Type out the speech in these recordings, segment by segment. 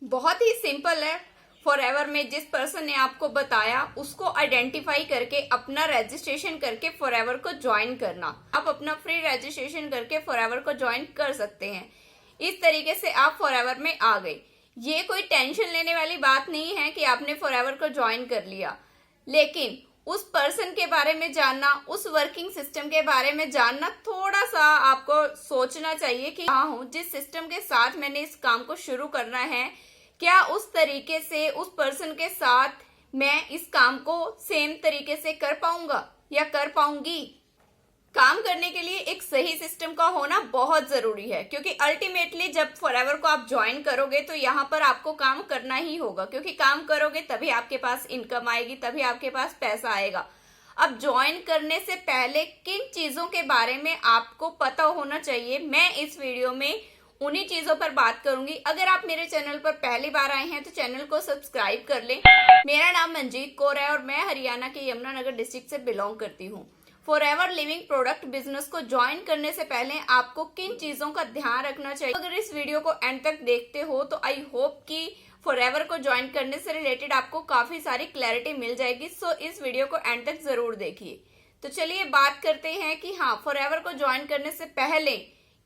बहुत ही सिंपल है। फॉरएवर में जिस पर्सन ने आपको बताया उसको आइडेंटिफाई करके अपना रजिस्ट्रेशन करके फॉरएवर को ज्वाइन करना। आप अपना फ्री रजिस्ट्रेशन करके फॉरएवर को ज्वाइन कर सकते हैं। इस तरीके से आप फॉरएवर में आ गए। ये कोई टेंशन लेने वाली बात नहीं है कि आपने फॉरएवर को ज्वाइन कर लिया, लेकिन उस पर्सन के बारे में जानना, उस वर्किंग सिस्टम के बारे में जानना, थोड़ा सा आपको सोचना चाहिए कि हाँ हूँ जिस सिस्टम के साथ मैंने इस काम को शुरू करना है, क्या उस तरीके से उस पर्सन के साथ मैं इस काम को सेम तरीके से कर पाऊंगा या कर पाऊंगी। काम करने के लिए एक सही सिस्टम का होना बहुत जरूरी है, क्योंकि अल्टीमेटली जब फॉरएवर को आप ज्वाइन करोगे तो यहाँ पर आपको काम करना ही होगा, क्योंकि काम करोगे तभी आपके पास इनकम आएगी, तभी आपके पास पैसा आएगा। अब ज्वाइन करने से पहले किन चीजों के बारे में आपको पता होना चाहिए, मैं इस वीडियो में उन्हीं चीजों पर बात करूंगी। अगर आप मेरे चैनल पर पहली बार आए हैं तो चैनल को सब्सक्राइब कर लें। मेरा नाम मंजीत कौर है और मैं हरियाणा के यमुनानगर डिस्ट्रिक्ट से बिलोंग करती हूँ। फॉरएवर लिविंग प्रोडक्ट बिजनेस को ज्वाइन करने से पहले आपको किन चीजों का ध्यान रखना चाहिए, अगर इस वीडियो को एंड तक देखते हो तो आई होप कि फॉरएवर को ज्वाइन करने से रिलेटेड आपको काफी सारी क्लैरिटी मिल जाएगी। सो इस वीडियो को एंड तक जरूर देखिए। तो चलिए बात करते हैं कि हाँ, फॉरएवर को ज्वाइन करने से पहले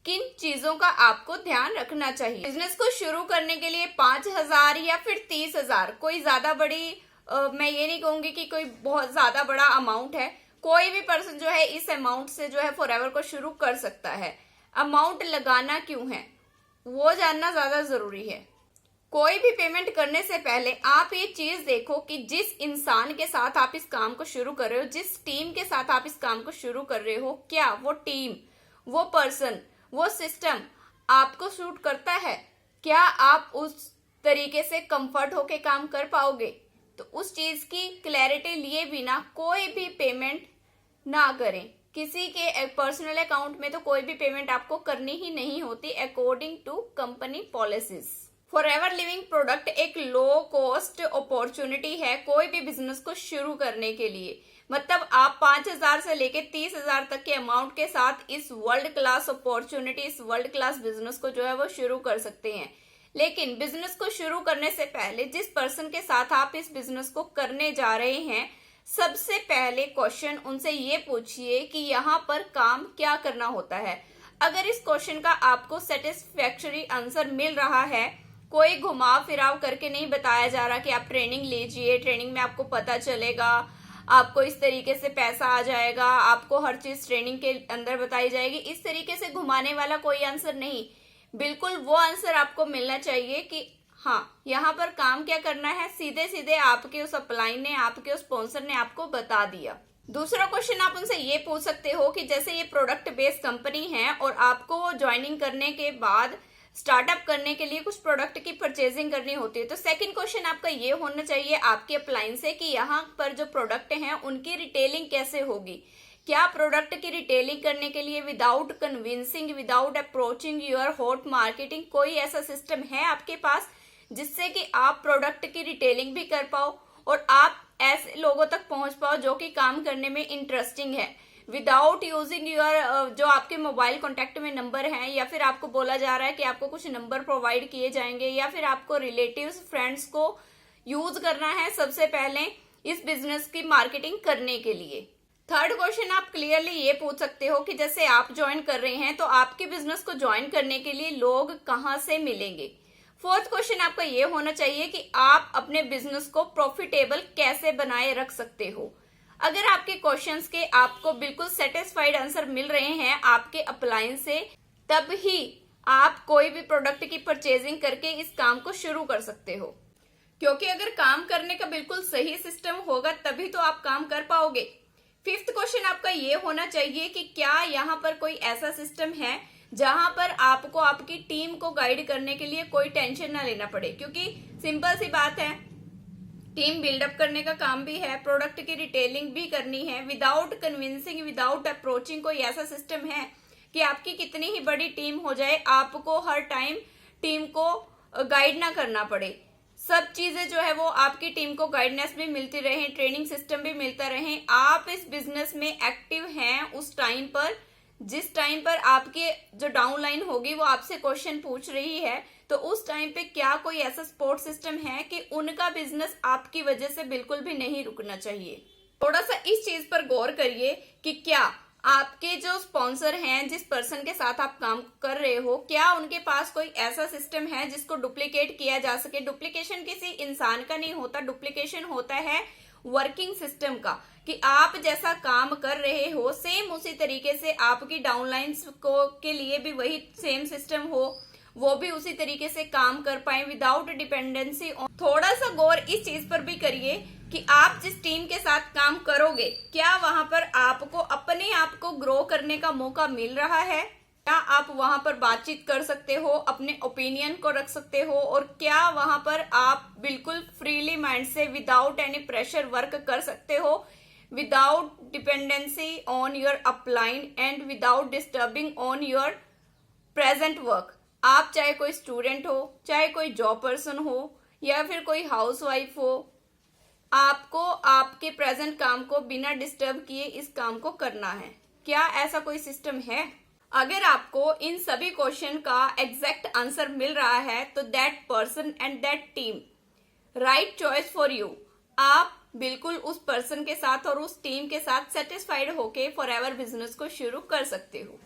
किन चीजों का आपको ध्यान रखना चाहिए। बिजनेस को शुरू करने के लिए 5,000 या फिर 30,000 कोई ज्यादा बड़ी मैं ये नहीं कहूंगी कि कोई बहुत ज्यादा बड़ा अमाउंट है। कोई भी पर्सन जो है इस अमाउंट से जो है फॉरएवर को शुरू कर सकता है। अमाउंट लगाना क्यों है वो जानना ज्यादा जरूरी है। कोई भी पेमेंट करने से पहले आप ये चीज देखो कि जिस इंसान के साथ आप इस काम को शुरू कर रहे हो, जिस टीम के साथ आप इस काम को शुरू कर रहे हो, क्या वो टीम, वो पर्सन, वो सिस्टम आपको सूट करता है। क्या आप उस तरीके से कंफर्ट होके काम कर पाओगे। तो उस चीज की क्लैरिटी लिए बिना कोई भी पेमेंट ना करें। किसी के पर्सनल अकाउंट में तो कोई भी पेमेंट आपको करनी ही नहीं होती according to company policies. Forever living product एक लो कॉस्ट अपॉर्चुनिटी है कोई भी बिजनेस को शुरू करने के लिए। मतलब आप 5,000 से लेके 30,000 तक के अमाउंट के साथ इस वर्ल्ड क्लास अपॉर्चुनिटी, इस वर्ल्ड क्लास बिजनेस को जो है वो शुरू कर सकते हैं। लेकिन बिजनेस को शुरू करने से पहले जिस पर्सन के साथ आप इस बिजनेस को करने जा रहे हैं, सबसे पहले क्वेश्चन उनसे ये पूछिए कि यहाँ पर काम क्या करना होता है। अगर इस क्वेश्चन का आपको सेटिस्फैक्टरी आंसर मिल रहा है, कोई घुमाव फिराव करके नहीं बताया जा रहा कि आप ट्रेनिंग लीजिए, ट्रेनिंग में आपको पता चलेगा, आपको इस तरीके से पैसा आ जाएगा, आपको हर चीज ट्रेनिंग के अंदर बताई जाएगी, इस तरीके से घुमाने वाला कोई आंसर नहीं। बिल्कुल वो आंसर आपको मिलना चाहिए कि हाँ यहाँ पर काम क्या करना है, सीधे सीधे आपके उस अपलाइन ने, आपके उस स्पॉन्सर ने आपको बता दिया। दूसरा क्वेश्चन आप उनसे ये पूछ सकते हो कि जैसे ये प्रोडक्ट बेस्ड कंपनी है और आपको ज्वाइनिंग करने के बाद स्टार्टअप करने के लिए कुछ प्रोडक्ट की परचेजिंग करनी होती है, तो सेकंड क्वेश्चन आपका ये होना चाहिए आपके अपलाइन से कि यहाँ पर जो प्रोडक्ट हैं उनकी रिटेलिंग कैसे होगी। क्या प्रोडक्ट की रिटेलिंग करने के लिए without convincing, without approaching your hot marketing, कोई ऐसा सिस्टम है आपके पास जिससे कि आप प्रोडक्ट की रिटेलिंग भी कर पाओ और आप ऐसे लोगों तक पहुंच पाओ जो कि काम करने में इंटरेस्टिंग है। विदाउट यूजिंग योर जो आपके मोबाइल कॉन्टेक्ट में नंबर हैं, या फिर आपको बोला जा रहा है कि आपको कुछ नंबर प्रोवाइड किए जाएंगे, या फिर आपको रिलेटिव्स, फ्रेंड्स को यूज करना है सबसे पहले इस बिजनेस की मार्केटिंग करने के लिए। थर्ड क्वेश्चन आप क्लियरली ये पूछ सकते हो कि जैसे आप ज्वाइन कर रहे हैं तो आपके बिजनेस को ज्वाइन करने के लिए लोग कहाँ से मिलेंगे। फोर्थ क्वेश्चन आपका ये होना चाहिए कि आप अपने बिजनेस को प्रॉफिटेबल कैसे बनाए रख सकते हो। अगर आपके क्वेश्चंस के आपको बिल्कुल सेटिस्फाइड आंसर मिल रहे हैं आपके अपलाइन से, तब ही आप कोई भी प्रोडक्ट की परचेजिंग करके इस काम को शुरू कर सकते हो। क्योंकि अगर काम करने का बिल्कुल सही सिस्टम होगा तभी तो आप काम कर पाओगे। फिफ्थ क्वेश्चन आपका ये होना चाहिए कि क्या यहाँ पर कोई ऐसा सिस्टम है जहां पर आपको आपकी टीम को गाइड करने के लिए कोई टेंशन ना लेना पड़े। क्योंकि सिंपल सी बात है, टीम बिल्डअप करने का काम भी है, प्रोडक्ट की रिटेलिंग भी करनी है। विदाउट कन्विंसिंग, विदाउट अप्रोचिंग कोई ऐसा सिस्टम है कि आपकी कितनी ही बड़ी टीम हो जाए, आपको हर टाइम टीम को गाइड ना करना पड़े। सब चीजें जो है वो आपकी टीम को गाइडेंस भी मिलती रहे, ट्रेनिंग सिस्टम भी मिलता रहे, आप इस बिजनेस में एक्टिव हैं उस टाइम पर जिस टाइम पर आपके जो डाउनलाइन होगी वो आपसे क्वेश्चन पूछ रही है, तो उस टाइम पे क्या कोई ऐसा सपोर्ट सिस्टम है कि उनका बिजनेस आपकी वजह से बिल्कुल भी नहीं रुकना चाहिए। थोड़ा सा इस चीज पर गौर करिए कि क्या आपके जो स्पॉन्सर हैं, जिस पर्सन के साथ आप काम कर रहे हो, क्या उनके पास कोई ऐसा सिस्टम है जिसको डुप्लीकेट किया जा सके। डुप्लीकेशन किसी इंसान का नहीं होता, डुप्लीकेशन होता है वर्किंग सिस्टम का, कि आप जैसा काम कर रहे हो सेम उसी तरीके से आपकी डाउनलाइंस को के लिए भी वही सेम सिस्टम हो, वो भी उसी तरीके से काम कर पाए विदाउट डिपेंडेंसी ऑन। थोड़ा सा गौर इस चीज पर भी करिए कि आप जिस टीम के साथ काम करोगे, क्या वहां पर आपको अपने आप को ग्रो करने का मौका मिल रहा है, क्या आप वहां पर बातचीत कर सकते हो, अपने ओपिनियन को रख सकते हो, और क्या वहां पर आप बिल्कुल फ्रीली माइंड से विदाउट एनी प्रेशर वर्क कर सकते हो, without dependency on your upline and without disturbing on your present work. आप चाहे कोई स्टूडेंट हो, चाहे कोई जॉब पर्सन हो, या फिर कोई हाउसवाइफ हो, आपको आपके प्रेजेंट काम को बिना डिस्टर्ब किए इस काम को करना है। क्या ऐसा कोई सिस्टम है? अगर आपको इन सभी क्वेश्चन का एग्जैक्ट आंसर मिल रहा है तो that person and that team right choice for you. आप बिल्कुल उस पर्सन के साथ और उस टीम के साथ सेटिस्फाइड होके फॉरएवर बिजनेस को शुरू कर सकते हो।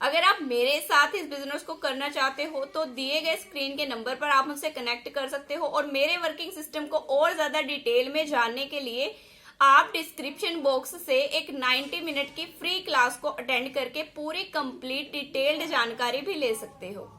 अगर आप मेरे साथ इस बिजनेस को करना चाहते हो तो दिए गए स्क्रीन के नंबर पर आप मुझसे कनेक्ट कर सकते हो, और मेरे वर्किंग सिस्टम को और ज्यादा डिटेल में जानने के लिए आप डिस्क्रिप्शन बॉक्स से एक 90 मिनट की फ्री क्लास को अटेंड करके पूरी कंप्लीट डिटेल्ड जानकारी भी ले सकते हो।